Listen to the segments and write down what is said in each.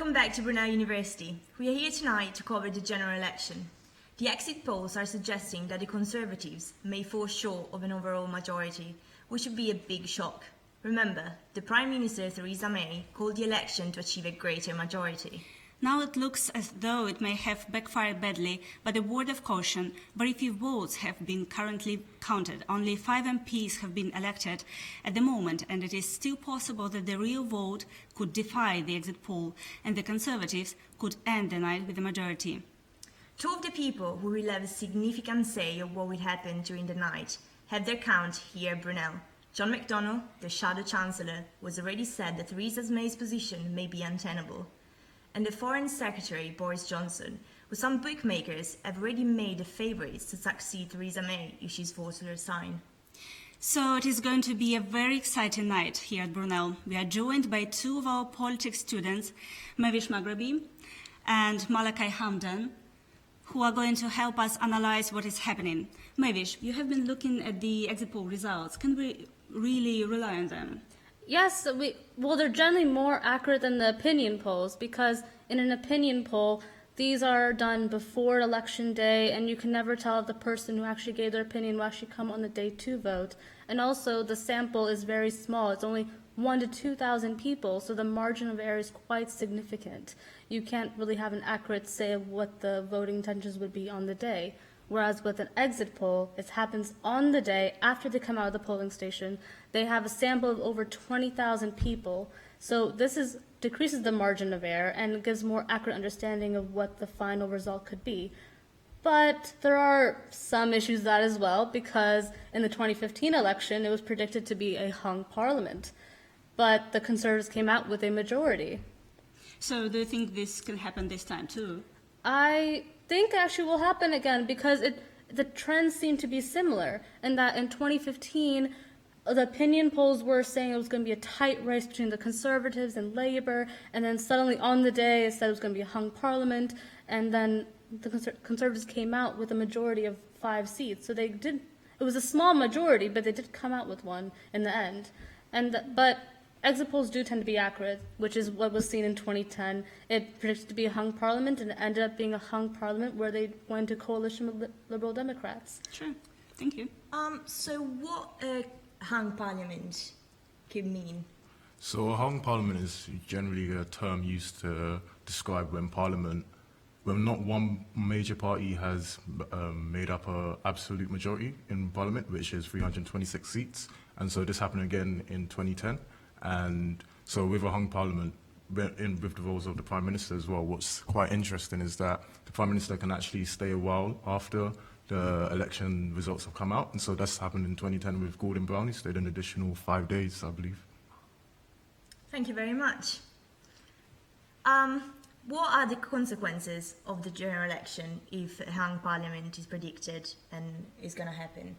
Welcome back to Brunel University. We are here tonight to cover the general election. The exit polls are suggesting that the Conservatives may fall short of an overall majority, which would be a big shock. Remember, the Prime Minister Theresa May called the election to achieve a greater majority. Now it looks as though it may have backfired badly, but a word of caution, very few votes have been currently counted. Only 5 MPs have been elected at the moment, and it is still possible that the real vote could defy the exit poll, and the Conservatives could end the night with a majority. Two of the people who will have a significant say of what will happen during the night have their count here at Brunel. John McDonnell, the Shadow Chancellor, was already said that Theresa May's position may be untenable. And the Foreign Secretary, Boris Johnson, who some bookmakers have already made the favourites to succeed Theresa May if she's forced to resign. So it is going to be a very exciting night here at Brunel. We are joined by two of our politics students, Mavish Maghrabi and Malachi Hamdan, who are going to help us analyse what is happening. Mavish, you have been looking at the exit poll results. Can we really rely on them? Yes, they're generally more accurate than the opinion polls, because in an opinion poll, these are done before election day, and you can never tell if the person who actually gave their opinion will actually come on the day to vote. And also, the sample is very small. It's only 1,000 to 2,000 people, so the margin of error is quite significant. You can't really have an accurate say of what the voting intentions would be on the day. Whereas with an exit poll, it happens on the day after they come out of the polling station. They have a sample of over 20,000 people. So this decreases the margin of error and gives more accurate understanding of what the final result could be. But there are some issues with that as well, because in the 2015 election, it was predicted to be a hung parliament. But the Conservatives came out with a majority. So do you think this can happen this time too? I think actually will happen again, because the trends seem to be similar, in that in 2015 the opinion polls were saying it was going to be a tight race between the Conservatives and Labour, and then suddenly on the day it said it was going to be a hung parliament, and then the Conservatives came out with a majority of 5 seats. So it was a small majority, but they did come out with one in the end. But exit polls do tend to be accurate, which is what was seen in 2010. It predicted to be a hung parliament, and it ended up being a hung parliament where they went to coalition with Liberal Democrats. Sure. Thank you. So what a hung parliament could mean? So a hung parliament is generally a term used to describe when not one major party has made up an absolute majority in parliament, which is 326 seats. And so this happened again in 2010. And so with a hung parliament, with the roles of the Prime Minister as well, what's quite interesting is that the Prime Minister can actually stay a while after the election results have come out. And so that's happened in 2010 with Gordon Brown. He stayed an additional 5 days, I believe. Thank you very much. What are the consequences of the general election if a hung parliament is predicted and is going to happen?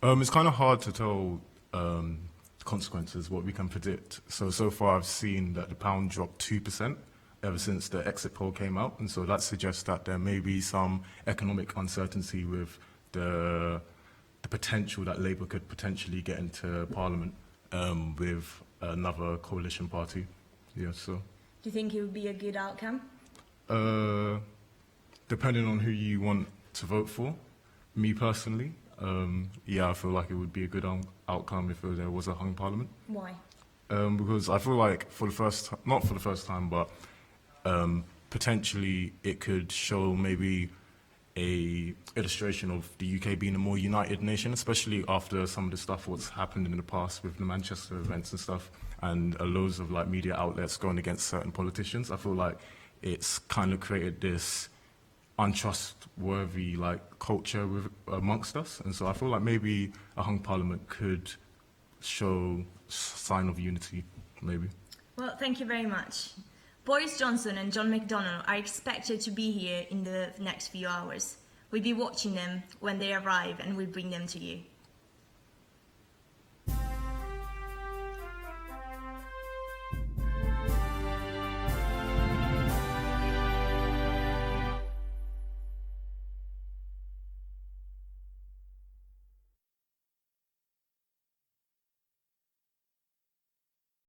It's kind of hard to tell consequences, what we can predict. So far I've seen that the pound dropped 2% ever since the exit poll came out, and so that suggests that there may be some economic uncertainty with the potential that Labour could potentially get into Parliament with another coalition party. Yeah, so. Do you think it would be a good outcome? Depending on who you want to vote for, me personally, I feel like it would be a good outcome if there was a hung parliament. Why? Because I feel like not for the first time, but potentially it could show maybe a illustration of the UK being a more united nation, especially after some of the stuff what's happened in the past with the Manchester events and stuff, and loads of media outlets going against certain politicians. I feel like it's kind of created this untrustworthy culture amongst us, and so I feel like maybe a hung parliament could show sign of unity, maybe. Well, thank you very much. Boris Johnson and John McDonnell are expected to be here in the next few hours. We'll be watching them when they arrive, and we'll bring them to you.